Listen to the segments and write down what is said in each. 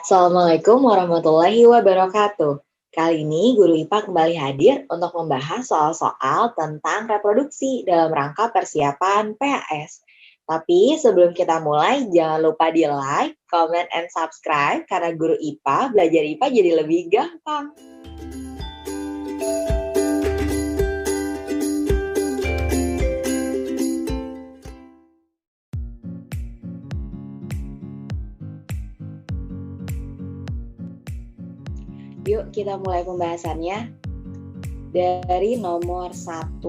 Assalamualaikum warahmatullahi wabarakatuh. Kali ini Guru IPA kembali hadir untuk membahas soal-soal tentang reproduksi dalam rangka persiapan PAS. Tapi sebelum kita mulai, jangan lupa di like, comment, and subscribe karena Guru IPA belajar IPA jadi lebih gampang. Yuk kita mulai pembahasannya dari nomor 1.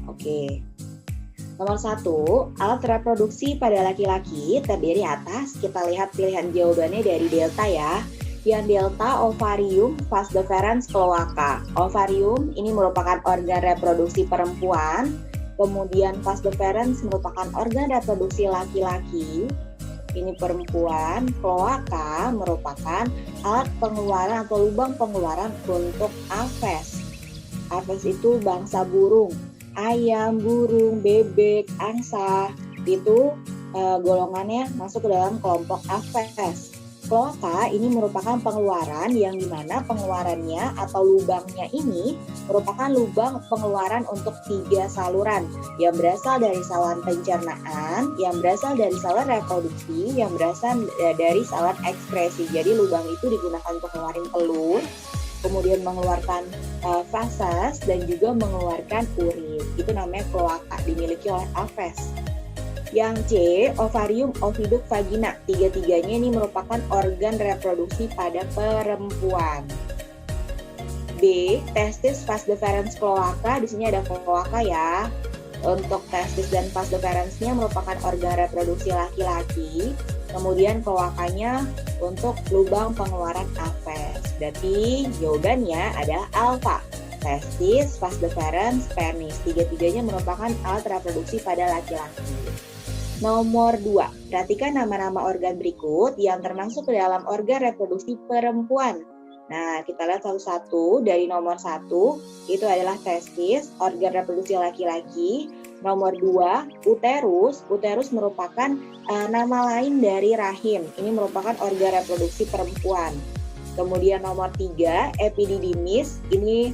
Oke. Nomor 1, alat reproduksi pada laki-laki terdiri atas, kita lihat pilihan jawabannya dari delta ya. Yang delta ovarium, vas deferens, cloaca. Ovarium ini merupakan organ reproduksi perempuan, kemudian vas deferens merupakan organ reproduksi laki-laki. Ini perempuan, cloaca merupakan alat pengeluaran atau lubang pengeluaran untuk aves. Aves itu bangsa burung, ayam, burung, bebek, angsa, itu golongannya masuk ke dalam kelompok aves. Cloaca ini merupakan pengeluaran yang dimana pengeluarannya atau lubangnya ini merupakan lubang pengeluaran untuk 3 saluran yang berasal dari saluran pencernaan, yang berasal dari saluran reproduksi, yang berasal dari saluran ekskresi. Jadi lubang itu digunakan untuk mengeluarkan telur, kemudian mengeluarkan feses dan juga mengeluarkan urin. Itu namanya cloaca, dimiliki oleh aves. Yang C, ovarium, oviduk, vagina. Tiga-tiganya ini merupakan organ reproduksi pada perempuan. B, testis, vas deferens, cloaca. Di sini ada cloaca ya. Untuk testis dan vas deferensnya merupakan organ reproduksi laki-laki. Kemudian cloacanya untuk lubang pengeluaran aves. Berarti jawabannya adalah alfa. Testis, vas deferens, penis. Tiga-tiganya merupakan alat reproduksi pada laki-laki. Nomor 2, perhatikan nama-nama organ berikut yang termasuk ke dalam organ reproduksi perempuan. Nah, kita lihat satu-satu. Dari nomor 1, itu adalah testis, organ reproduksi laki-laki. Nomor 2, uterus. Uterus merupakan nama lain dari rahim. Ini merupakan organ reproduksi perempuan. Kemudian nomor 3, epididymis. Ini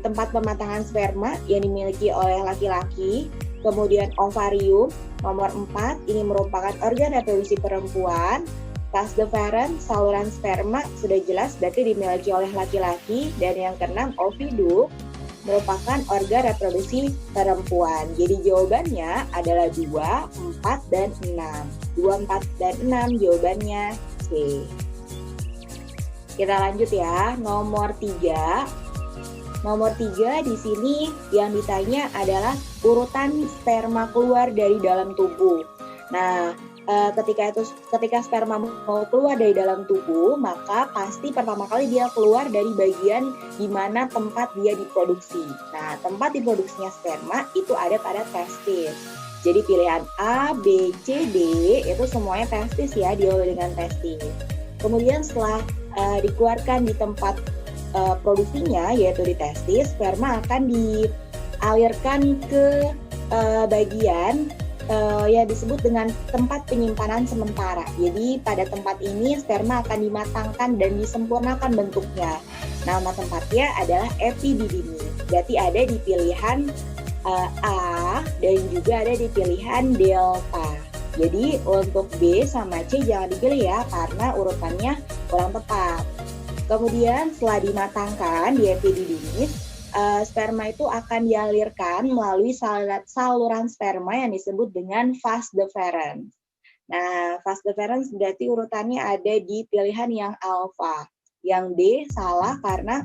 tempat pematangan sperma yang dimiliki oleh laki-laki. Kemudian ovarium. Nomor 4, ini merupakan organ reproduksi perempuan. Vas deferens, saluran sperma, sudah jelas berarti dimiliki oleh laki-laki. Dan yang keenam, oviduk, merupakan organ reproduksi perempuan. Jadi jawabannya adalah 2, 4, dan 6. 2, 4, dan 6 jawabannya C. Kita lanjut ya, nomor 3. Nomor 3 di sini yang ditanya adalah urutan sperma keluar dari dalam tubuh. Nah, ketika sperma mau keluar dari dalam tubuh, maka pasti pertama kali dia keluar dari bagian di mana tempat dia diproduksi. Nah, tempat diproduksinya sperma itu ada pada testis. Jadi pilihan A, B, C, D itu semuanya testis ya, diawali dengan testis. Kemudian setelah dikeluarkan di tempat produksinya yaitu di testis, sperma akan dialirkan ke bagian yang disebut dengan tempat penyimpanan sementara. Jadi pada tempat ini sperma akan dimatangkan dan disempurnakan bentuknya. Nama tempatnya adalah epididymis. Berarti ada di pilihan A dan juga ada di pilihan delta. Jadi untuk B sama C jangan dipilih ya karena urutannya kurang tepat. Kemudian setelah dimatangkan di epididymis, sperma itu akan dialirkan melalui saluran sperma yang disebut dengan vas deferens. Nah, vas deferens berarti urutannya ada di pilihan yang alfa. Yang D salah karena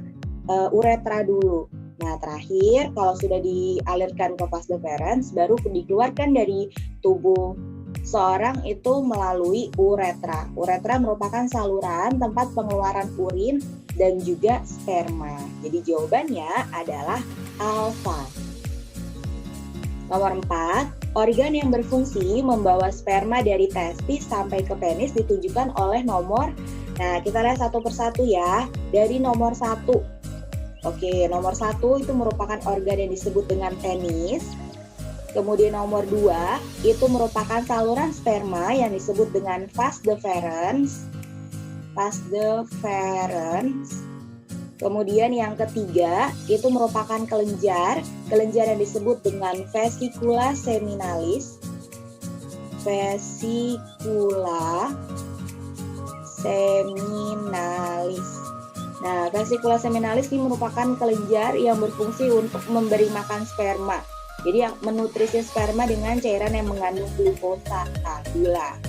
uretra dulu. Nah, terakhir kalau sudah dialirkan ke vas deferens baru dikeluarkan dari tubuh seorang itu melalui uretra. Uretra merupakan saluran tempat pengeluaran urin dan juga sperma. Jadi jawabannya adalah alfa. Nomor 4, organ yang berfungsi membawa sperma dari testis sampai ke penis ditunjukkan oleh nomor. Nah, kita lihat satu persatu ya. Dari nomor 1. Oke, nomor 1 itu merupakan organ yang disebut dengan penis. Kemudian nomor 2 itu merupakan saluran sperma yang disebut dengan vas deferens. pasdeferens. Kemudian yang ketiga itu merupakan kelenjar yang disebut dengan vesicula seminalis. Vesicula seminalis. Nah, vesicula seminalis ini merupakan kelenjar yang berfungsi untuk memberi makan sperma. Jadi yang menutrisi sperma dengan cairan yang mengandung glukosa, gula.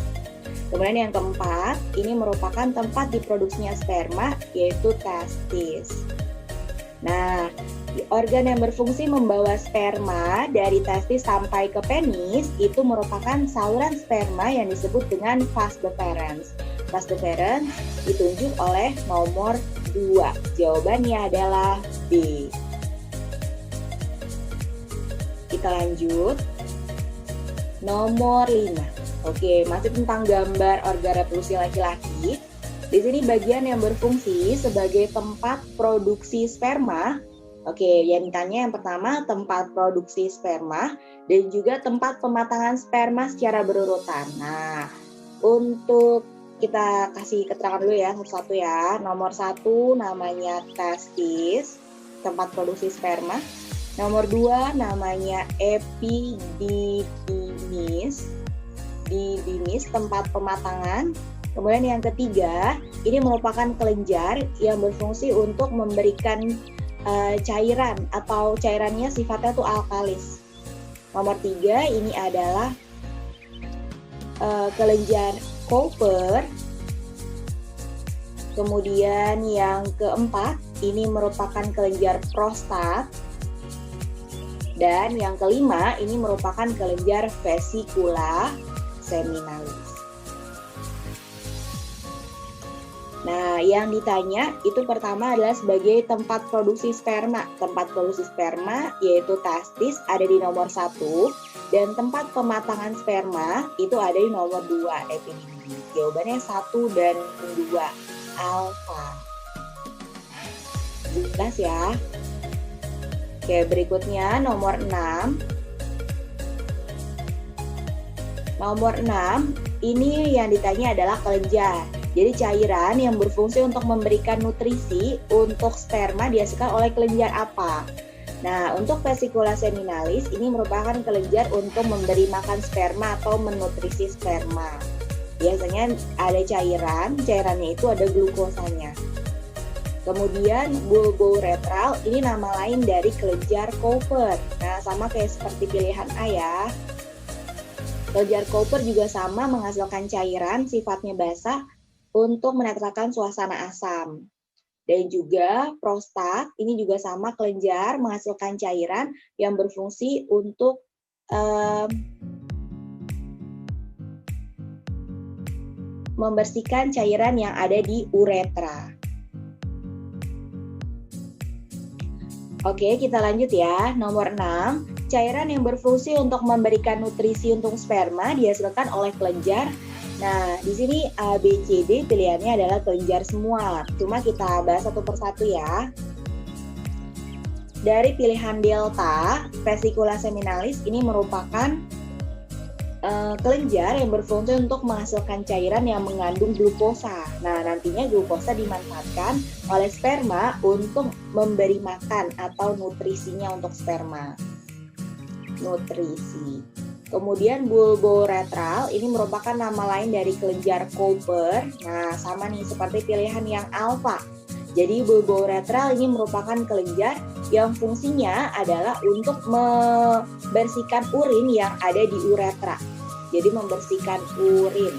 Kemudian yang keempat, ini merupakan tempat diproduksinya sperma, yaitu testis. Nah, organ yang berfungsi membawa sperma dari testis sampai ke penis itu merupakan saluran sperma yang disebut dengan vas deferens. Vas deferens ditunjuk oleh nomor 2. Jawabannya adalah B. Kita lanjut. Nomor 5. Oke, masih tentang gambar organ reproduksi laki-laki. Di sini bagian yang berfungsi sebagai tempat produksi sperma. Oke, yang ditanya yang pertama tempat produksi sperma dan juga tempat pematangan sperma secara berurutan. Nah, untuk kita kasih keterangan dulu ya, nomor 1 ya. Nomor 1 namanya testis, tempat produksi sperma. Nomor 2 namanya epididymis, tempat pematangan. Kemudian yang ketiga, ini merupakan kelenjar yang berfungsi untuk memberikan cairan atau cairannya sifatnya tuh alkalis. Nomor 3 ini adalah kelenjar Cooper. Kemudian yang keempat, ini merupakan kelenjar prostat. Dan yang kelima, ini merupakan kelenjar vesicula seminalis. Nah, yang ditanya itu pertama adalah sebagai tempat produksi sperma. Tempat produksi sperma yaitu testis ada di nomor 1 dan tempat pematangan sperma itu ada di nomor 2 epididymis. Jawabannya 1 dan 2 alfa. Jelas ya? Oke, berikutnya nomor 6. Nomor 6, ini yang ditanya adalah kelenjar. Jadi cairan yang berfungsi untuk memberikan nutrisi untuk sperma dihasilkan oleh kelenjar apa? Nah, untuk vesicula seminalis ini merupakan kelenjar untuk memberi makan sperma atau menutrisi sperma. Biasanya ada cairannya itu ada glukosanya. Kemudian bulbouretral ini nama lain dari kelenjar Cooper. Nah, sama kayak seperti pilihan A ya. Kelenjar Cooper juga sama menghasilkan cairan sifatnya basah untuk menetralkan suasana asam. Dan juga prostat ini juga sama kelenjar menghasilkan cairan yang berfungsi untuk membersihkan cairan yang ada di uretra. Oke, kita lanjut ya. Nomor 6, cairan yang berfungsi untuk memberikan nutrisi untuk sperma dihasilkan oleh kelenjar. Nah, di sini A, B, C, D pilihannya adalah kelenjar semua. Cuma kita bahas satu persatu ya. Dari pilihan delta, vesicula seminalis ini merupakan kelenjar yang berfungsi untuk menghasilkan cairan yang mengandung glukosa. Nah, nantinya glukosa dimanfaatkan oleh sperma untuk memberi makan atau nutrisinya untuk sperma. Nutrisi. Kemudian bulbouretral ini merupakan nama lain dari kelenjar Cooper. Nah, sama nih seperti pilihan yang alfa. Jadi bulbouretral ini merupakan kelenjar yang fungsinya adalah untuk membersihkan urin yang ada di uretra. Jadi membersihkan urin.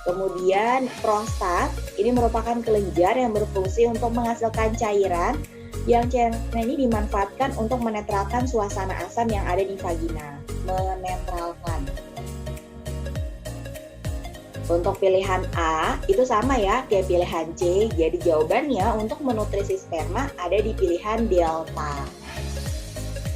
Kemudian prostat ini merupakan kelenjar yang berfungsi untuk menghasilkan cairan yang cairan ini dimanfaatkan untuk menetralkan suasana asam yang ada di vagina. Menetralkan. Untuk pilihan A itu sama ya kayak pilihan C. Jadi jawabannya untuk menutrisi sperma ada di pilihan delta.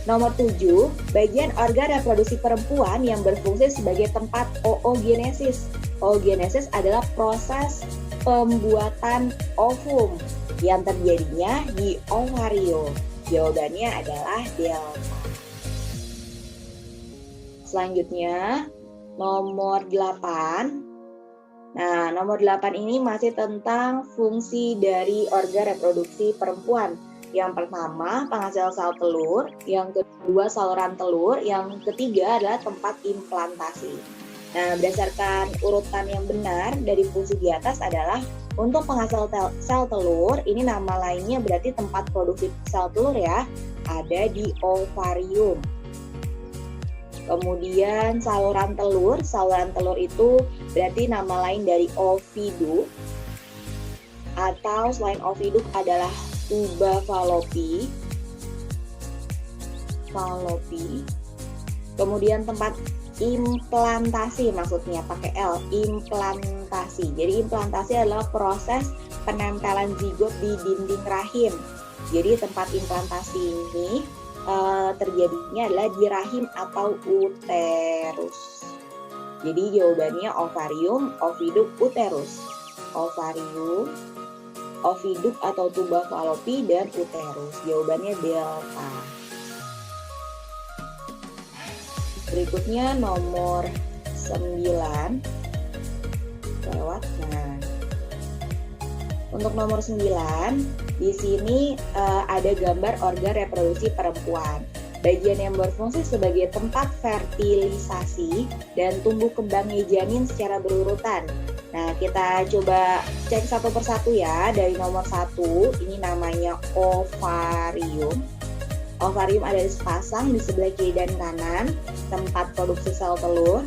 Nomor 7, bagian organ reproduksi perempuan yang berfungsi sebagai tempat oogenesis. Oogenesis adalah proses pembuatan ovum yang terjadinya di ovario. Jawabannya adalah delta. Selanjutnya, nomor 8. Nah, nomor 8 ini masih tentang fungsi dari organ reproduksi perempuan. Yang pertama, penghasil sel telur, yang kedua saluran telur, yang ketiga adalah tempat implantasi. Nah, berdasarkan urutan yang benar dari fungsi di atas adalah untuk penghasil sel telur, ini nama lainnya berarti tempat produksi sel telur ya, ada di ovarium. Kemudian saluran telur itu berarti nama lain dari oviduk, atau selain oviduk adalah tuba fallopi. Kemudian tempat implantasi, maksudnya pakai L, implantasi. Jadi implantasi adalah proses penempelan zigot di dinding rahim. Jadi tempat implantasi ini terjadinya adalah di rahim atau uterus. Jadi jawabannya ovarium, oviduk, uterus. Ovarium, oviduk atau tuba fallopi, dan uterus. Jawabannya delta. Berikutnya nomor 9. Lewat. Nah, untuk nomor 9, di sini ada gambar organ reproduksi perempuan. Bagian yang berfungsi sebagai tempat fertilisasi dan tumbuh kembangnya janin secara berurutan. Nah, kita coba cek satu persatu ya. Dari nomor 1, ini namanya ovarium. Ovarium ada sepasang di sebelah kiri dan kanan, tempat produksi sel telur.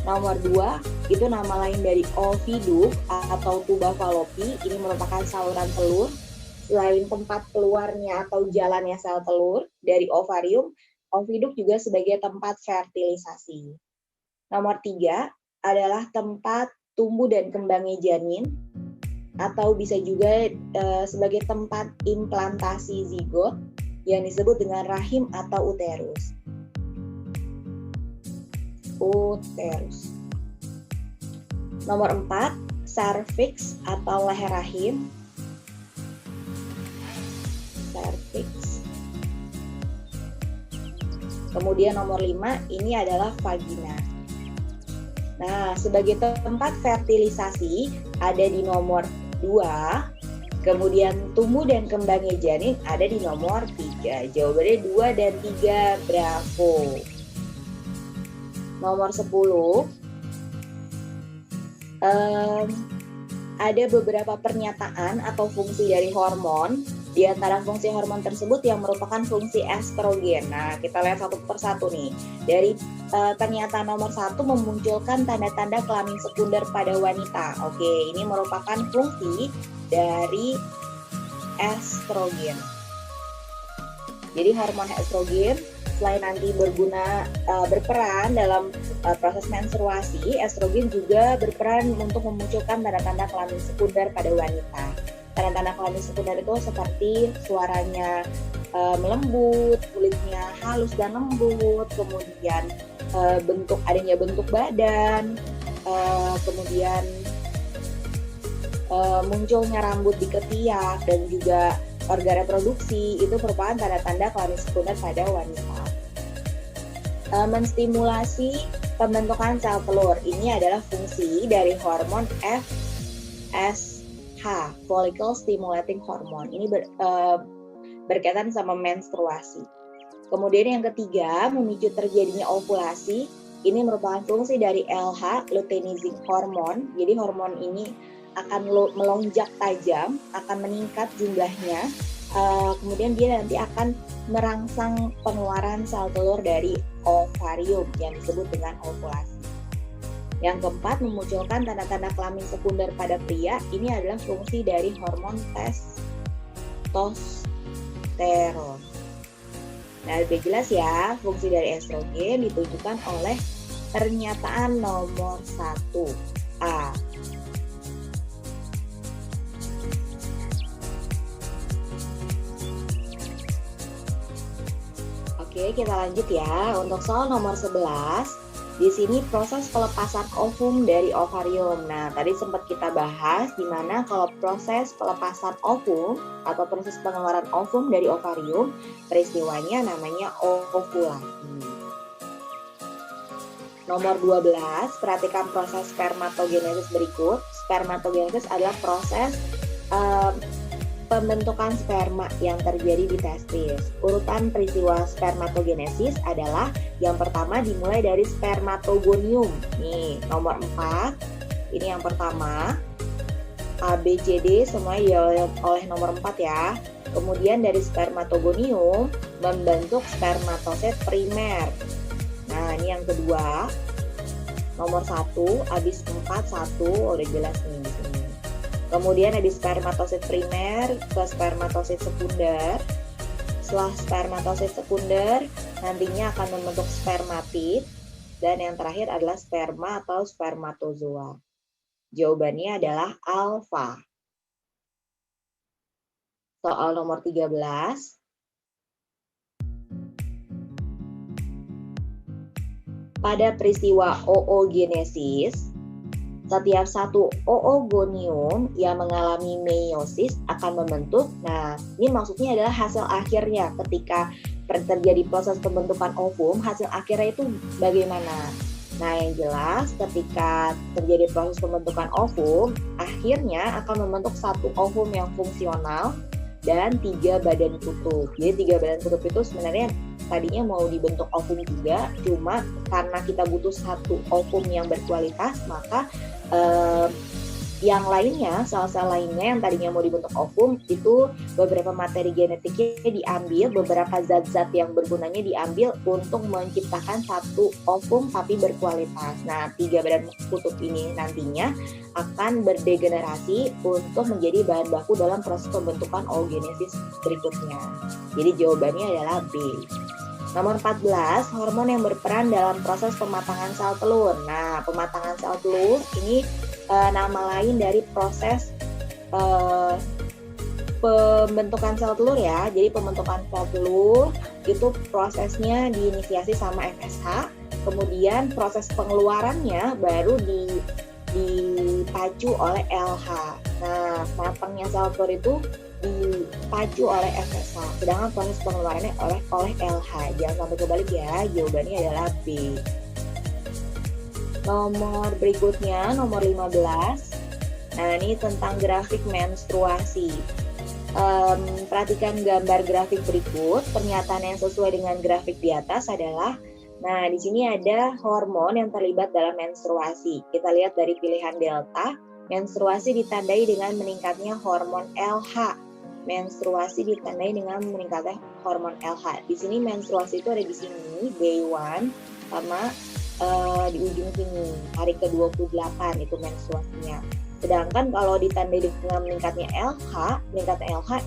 Nomor 2, itu nama lain dari oviduk atau tuba fallopi. Ini merupakan saluran telur. Selain tempat keluarnya atau jalannya sel telur dari ovarium, oviduk juga sebagai tempat fertilisasi. Nomor 3 adalah tempat tumbuh dan kembangnya janin, atau bisa juga sebagai tempat implantasi zigot yang disebut dengan rahim atau uterus. Nomor 4, cervix atau leher rahim. Kemudian nomor 5, ini adalah vagina. Nah, sebagai tempat fertilisasi ada di nomor 2, kemudian tumbuh dan kembangnya janin ada di nomor 3. Jawabannya 2 dan 3, bravo. Nomor 10, ada beberapa pernyataan atau fungsi dari hormon. Di antara fungsi hormon tersebut yang merupakan fungsi estrogen. Nah, kita lihat satu persatu nih. Dari pernyataan nomor 1 memunculkan tanda-tanda kelamin sekunder pada wanita. Oke, ini merupakan fungsi dari estrogen. Jadi hormon estrogen selain nanti berperan dalam proses menstruasi, estrogen juga berperan untuk memunculkan tanda-tanda kelamin sekunder pada wanita. Tanda-tanda kelamin sekunder itu seperti suaranya melembut, kulitnya halus dan lembut, kemudian adanya bentuk badan, kemudian munculnya rambut di ketiak, dan juga organ reproduksi. Itu merupakan tanda-tanda kelamin sekunder pada wanita. Menstimulasi pembentukan sel telur. Ini adalah fungsi dari hormon FSH, follicle stimulating hormone. Ini berkaitan sama menstruasi. Kemudian yang ketiga, memicu terjadinya ovulasi. Ini merupakan fungsi dari LH, luteinizing hormone. Jadi hormon ini akan melonjak tajam, akan meningkat jumlahnya. Kemudian dia nanti akan merangsang pengeluaran sel telur dari ovarium yang disebut dengan ovulasi. Yang keempat, memunculkan tanda-tanda kelamin sekunder pada pria. Ini adalah fungsi dari hormon testosteron. Nah, lebih jelas ya, fungsi dari estrogen ditunjukkan oleh pernyataan nomor 1A. Oke, kita lanjut ya. Untuk soal nomor 11, di sini proses pelepasan ovum dari ovarium. Nah, tadi sempat kita bahas di mana kalau proses pelepasan ovum atau proses pengeluaran ovum dari ovarium, peristiwanya namanya ovulasi. Nomor 12, perhatikan proses spermatogenesis berikut. spermatogenesis adalah proses pembentukan sperma yang terjadi di testis. Urutan peristiwa spermatogenesis adalah yang pertama dimulai dari spermatogonium. Nih, nomor 4. Ini yang pertama. A, B, C, D semuanya oleh nomor 4 ya. Kemudian dari spermatogonium membentuk spermatosit primer. Nah, ini yang kedua. Nomor 1, habis 4, 1, udah jelas nih di sini. Kemudian ada spermatosit primer ke spermatosit sekunder. Setelah spermatosit sekunder, nantinya akan membentuk spermatid. Dan yang terakhir adalah sperma atau spermatozoa. Jawabannya adalah alfa. Soal nomor 13. Pada peristiwa oogenesis, setiap satu oogonium yang mengalami meiosis akan membentuk, nah ini maksudnya adalah hasil akhirnya ketika terjadi proses pembentukan ovum, hasil akhirnya itu bagaimana? Nah yang jelas ketika terjadi proses pembentukan ovum, akhirnya akan membentuk satu ovum yang fungsional dan 3 badan kutub. Jadi 3 badan kutub itu sebenarnya tadinya mau dibentuk ovum juga, cuma karena kita butuh satu ovum yang berkualitas, maka yang lainnya, sel-sel lainnya yang tadinya mau dibentuk ovum, itu beberapa materi genetiknya diambil, beberapa zat-zat yang bergunanya diambil untuk menciptakan satu ovum tapi berkualitas. Nah, 3 badan kutub ini nantinya akan berdegenerasi untuk menjadi bahan baku dalam proses pembentukan oogenesis berikutnya. Jadi jawabannya adalah B. Nomor 14, hormon yang berperan dalam proses pematangan sel telur. Nah, pematangan sel telur ini nama lain dari proses pembentukan sel telur ya. Jadi pembentukan sel telur itu prosesnya diinisiasi sama FSH, kemudian proses pengeluarannya baru dipacu oleh LH. Nah, matangnya sel telur itu dipacu oleh FSH, sedangkan proses pengeluarannya oleh LH. Jangan sampai kebalik ya, jawabannya adalah B. Nomor berikutnya, nomor 15. Nah, ini tentang grafik menstruasi. Perhatikan gambar grafik berikut. Pernyataan yang sesuai dengan grafik di atas adalah, nah di sini ada hormon yang terlibat dalam menstruasi. Kita lihat dari pilihan delta, menstruasi ditandai dengan meningkatnya hormon LH. Menstruasi ditandai dengan meningkatnya hormon LH. Di sini menstruasi itu ada di sini, day 1, sama di ujung sini, hari ke-28 itu menstruasinya. Sedangkan kalau ditandai dengan meningkatnya LH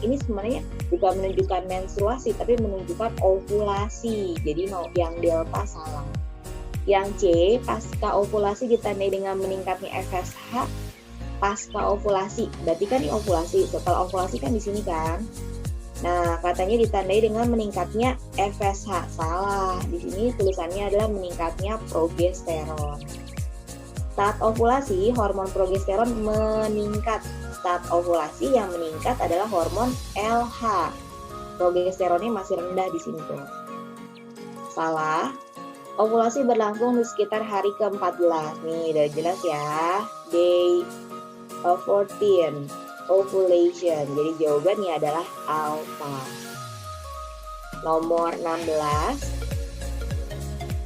ini sebenarnya bukan menunjukkan menstruasi, tapi menunjukkan ovulasi. Jadi yang delta salah. Yang C, pasca ovulasi ditandai dengan meningkatnya FSH. Pasca ovulasi, berarti kan ini ovulasi. Setelah ovulasi kan di sini kan. Nah, katanya ditandai dengan meningkatnya FSH. Salah. Di sini tulisannya adalah meningkatnya progesteron. Saat ovulasi, hormon progesteron meningkat. Saat ovulasi yang meningkat adalah hormon LH. Progesteronnya masih rendah di sini tuh. Salah. Ovulasi berlangsung di sekitar hari ke-14. Nih, udah jelas ya. Day 14, ovulation. Jadi jawabannya adalah alpha. Nomor 16.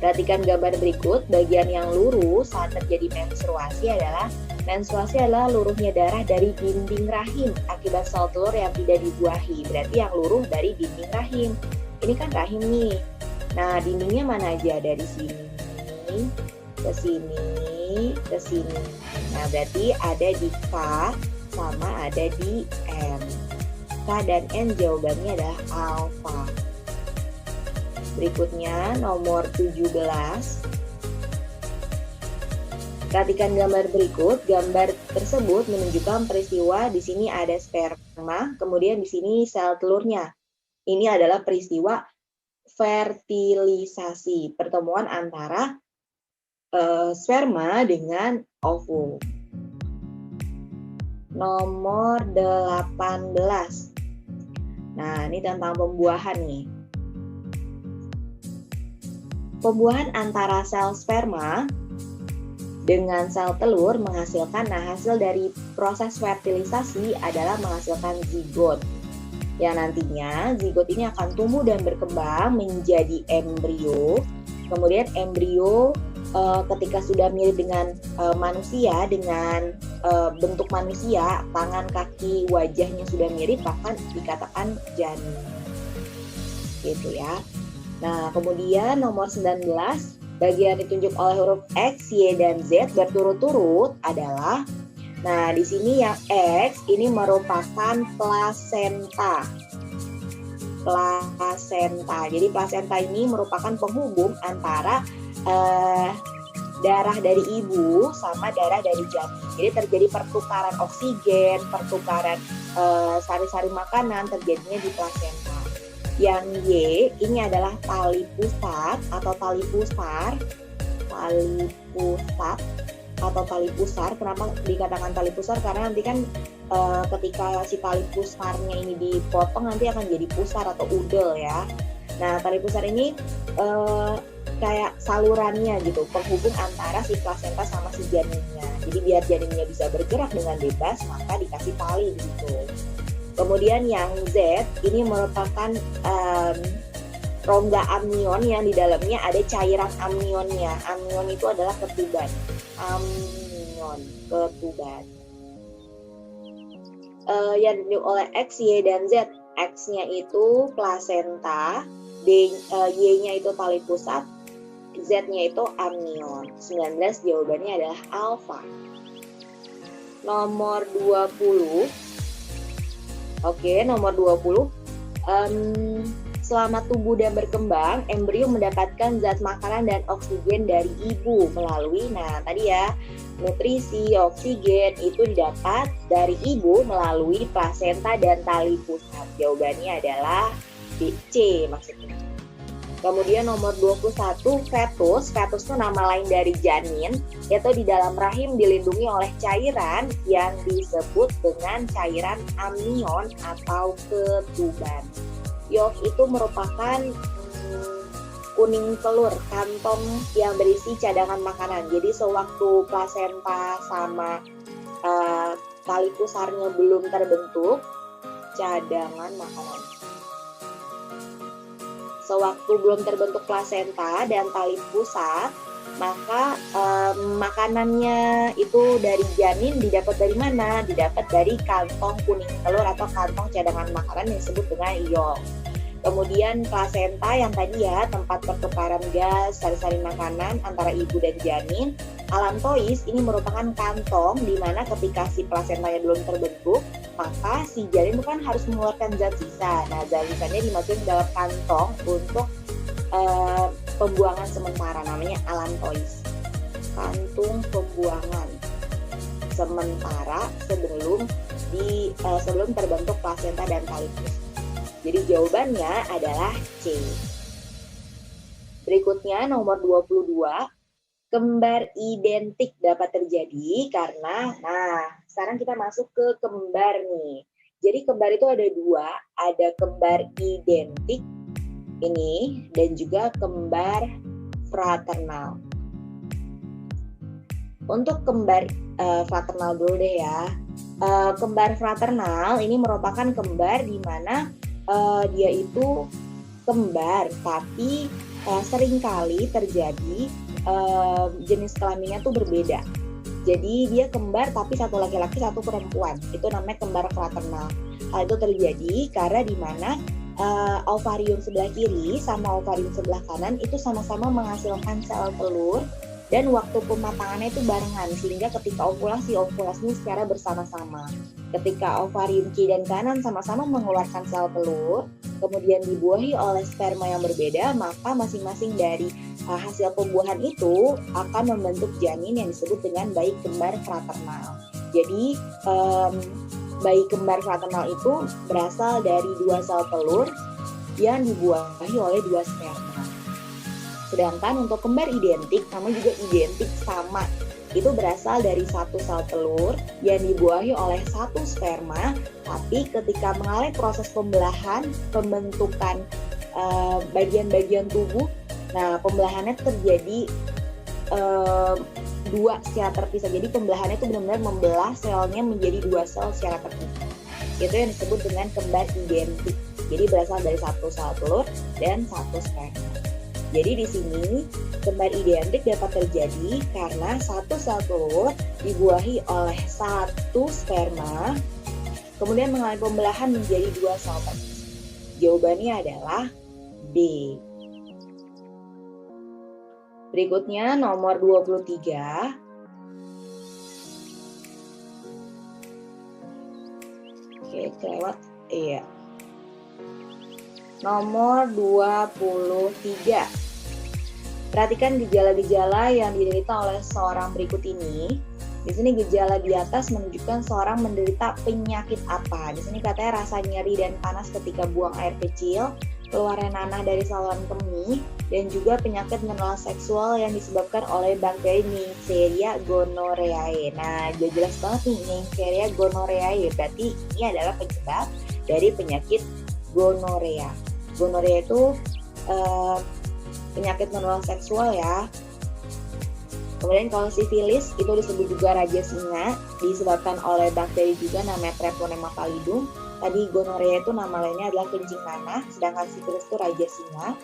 Perhatikan gambar berikut. Bagian yang lurus saat terjadi menstruasi adalah luruhnya darah dari dinding rahim akibat sel telur yang tidak dibuahi. Berarti yang luruh dari dinding rahim. Ini kan rahim nih. Nah, dindingnya mana aja? Dari sini ke sini, ke sini. Nah, berarti ada di K sama ada di N. K dan N jawabannya adalah alpha. Berikutnya nomor 17. Perhatikan gambar berikut. Gambar tersebut menunjukkan peristiwa di sini ada sperma, kemudian di sini sel telurnya. Ini adalah peristiwa fertilisasi, pertemuan antara sperma dengan ovum. Nomor 18. Nah, ini tentang pembuahan nih. Pembuahan antara sel sperma dengan sel telur menghasilkan, nah hasil dari proses fertilisasi adalah menghasilkan zigot. Yang nantinya zigot ini akan tumbuh dan berkembang menjadi embrio. Kemudian embrio ketika sudah mirip dengan manusia, dengan bentuk manusia, tangan, kaki, wajahnya sudah mirip, maka dikatakan janin. Gitu ya. Nah, kemudian nomor 19, bagian ditunjuk oleh huruf X, Y, dan Z berturut-turut adalah, nah di sini yang X ini merupakan plasenta. Jadi plasenta ini merupakan penghubung antara darah dari ibu sama darah dari janin. Jadi terjadi pertukaran oksigen, pertukaran sari-sari makanan terjadinya di plasenta. Yang Y ini adalah tali pusat atau tali pusar. Kenapa dikatakan tali pusar? Karena nanti kan ketika si tali pusarnya ini dipotong nanti akan jadi pusar atau udel ya. Nah, tali pusar ini kayak salurannya gitu, penghubung antara si plasenta sama si janinnya. Jadi biar janinnya bisa bergerak dengan bebas, maka dikasih tali gitu. Kemudian yang Z ini merupakan rongga amnion yang di dalamnya ada cairan amnionnya. Amnion itu adalah ketuban. Yang ditunjuk oleh X, Y, dan Z. X-nya itu plasenta, Y-nya itu tali pusat, Z-nya itu amnion. 19 jawabannya adalah alfa. Nomor 20. Oke, nomor 20. Selama tumbuh dan berkembang, embrio mendapatkan zat makanan dan oksigen dari ibu melalui, nah tadi ya, nutrisi, oksigen itu didapat dari ibu melalui plasenta dan tali pusat. Jawabannya adalah C maksudnya. Kemudian nomor 21, fetus. Fetus itu nama lain dari janin, yaitu di dalam rahim dilindungi oleh cairan yang disebut dengan cairan amnion atau ketuban. Yolk itu merupakan kuning telur, kantong yang berisi cadangan makanan. Jadi sewaktu plasenta sama tali pusarnya belum terbentuk, cadangan makanan. Sewaktu belum terbentuk plasenta dan tali pusat, maka makanannya itu dari janin didapat dari mana? Didapat dari kantong kuning telur atau kantong cadangan makanan yang disebut dengan yolk. Kemudian plasenta yang tadi ya, tempat pertukaran gas, sari-sari makanan antara ibu dan janin. Alantois ini merupakan kantong di mana ketika si plasentanya belum terbentuk, maka si janin itu kan harus mengeluarkan zat sisa. Nah, zat sisanya dimasukkan dalam kantong untuk pembuangan sementara, namanya alantois. Kantung pembuangan sementara sebelum terbentuk plasenta dan tali pusat. Jadi jawabannya adalah C. Berikutnya nomor 22. Kembar identik dapat terjadi karena, nah sekarang kita masuk ke kembar nih. Jadi kembar itu ada dua, ada kembar identik ini dan juga kembar fraternal. Untuk kembar fraternal dulu deh ya. Kembar fraternal ini merupakan kembar di mana dia itu kembar, tapi seringkali terjadi jenis kelaminnya tuh berbeda. Jadi dia kembar tapi satu laki-laki satu perempuan. Itu namanya kembar fraternal. Hal itu terjadi karena di mana ovarium sebelah kiri sama ovarium sebelah kanan itu sama-sama menghasilkan sel telur dan waktu pematangannya itu barengan, sehingga ketika ovulasinya secara bersama-sama. Ketika ovarium kiri dan kanan sama-sama mengeluarkan sel telur, kemudian dibuahi oleh sperma yang berbeda, maka masing-masing dari hasil pembuahan itu akan membentuk janin yang disebut dengan bayi kembar fraternal. Jadi bayi kembar fraternal itu berasal dari dua sel telur yang dibuahi oleh dua sperma. Sedangkan untuk kembar identik, namanya juga identik sama, itu berasal dari satu sel telur yang dibuahi oleh satu sperma, tapi ketika mengalami proses pembelahan, pembentukan bagian-bagian tubuh, nah pembelahannya terjadi dua secara terpisah. Jadi pembelahannya itu benar-benar membelah selnya menjadi dua sel secara terpisah. Itu yang disebut dengan kembar identik. Jadi berasal dari satu sel telur dan satu sperma. Jadi di sini kembar identik dapat terjadi karena satu sel telur dibuahi oleh satu sperma, kemudian mengalami pembelahan menjadi dua sel terpisah. Jawabannya adalah B. Berikutnya nomor 23. Oke, kelewat. Iya. Nomor 23. Perhatikan gejala-gejala yang diderita oleh seorang berikut ini. Di sini gejala di atas menunjukkan seorang menderita penyakit apa. Di sini katanya rasa nyeri dan panas ketika buang air kecil, keluarnya nanah dari saluran kemih, dan juga penyakit menular seksual yang disebabkan oleh bakteri Neisseria gonorrhoeae. Nah, udah jelas banget nih Neisseria gonorrhoeae. Berarti ini adalah penyebab dari penyakit gonorea. Gonorea itu penyakit menular seksual ya. Kemudian kalau sifilis itu disebut juga raja singa, disebabkan oleh bakteri juga namanya Treponema pallidum. Tadi gonorea itu nama lainnya adalah kencing nanah, sedangkan sifilis itu raja singa.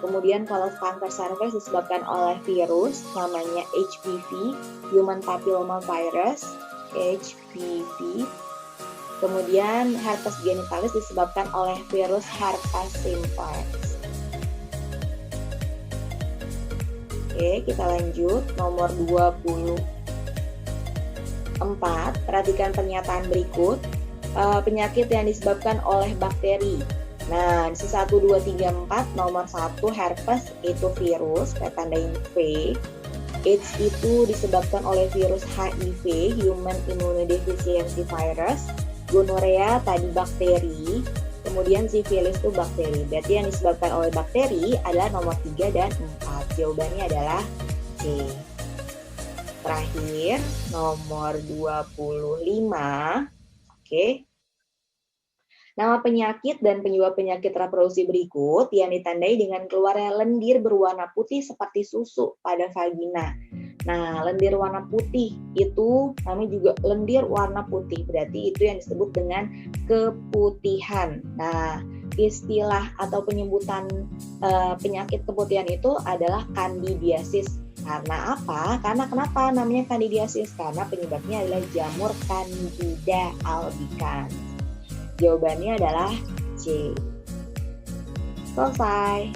Kemudian kalau kanker cervix disebabkan oleh virus namanya HPV, Human Papilloma Virus, HPV. Kemudian herpes genitalis disebabkan oleh virus herpes simplex. Oke, kita lanjut. Nomor 24. Perhatikan pernyataan berikut. Penyakit yang disebabkan oleh bakteri. Nah, 1, 2, 3, 4. Nomor 1 herpes itu virus, kita tandain V. AIDS itu disebabkan oleh virus HIV, Human Immunodeficiency Virus. Gonorea tadi bakteri. Kemudian sifilis itu bakteri. Berarti yang disebabkan oleh bakteri adalah nomor 3 dan 4. Jawabannya adalah C. Terakhir, nomor 25. Oke. Nama penyakit dan penyebab penyakit reproduksi berikut yang ditandai dengan keluarnya lendir berwarna putih seperti susu pada vagina. Nah, lendir warna putih itu namanya juga lendir warna putih. Berarti itu yang disebut dengan keputihan. Nah, istilah atau penyebutan penyakit keputihan itu adalah candidiasis. Karena apa? Karena kenapa namanya candidiasis? Karena penyebabnya adalah jamur Candida albicans. Jawabannya adalah C. Selesai.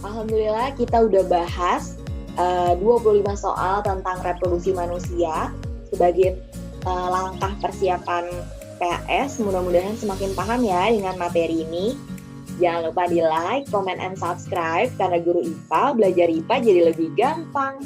Alhamdulillah kita udah bahas 25 soal tentang reproduksi manusia sebagai langkah persiapan PAS. Mudah-mudahan semakin paham ya dengan materi ini. Jangan lupa di like, comment, and subscribe karena guru IPA belajar IPA jadi lebih gampang.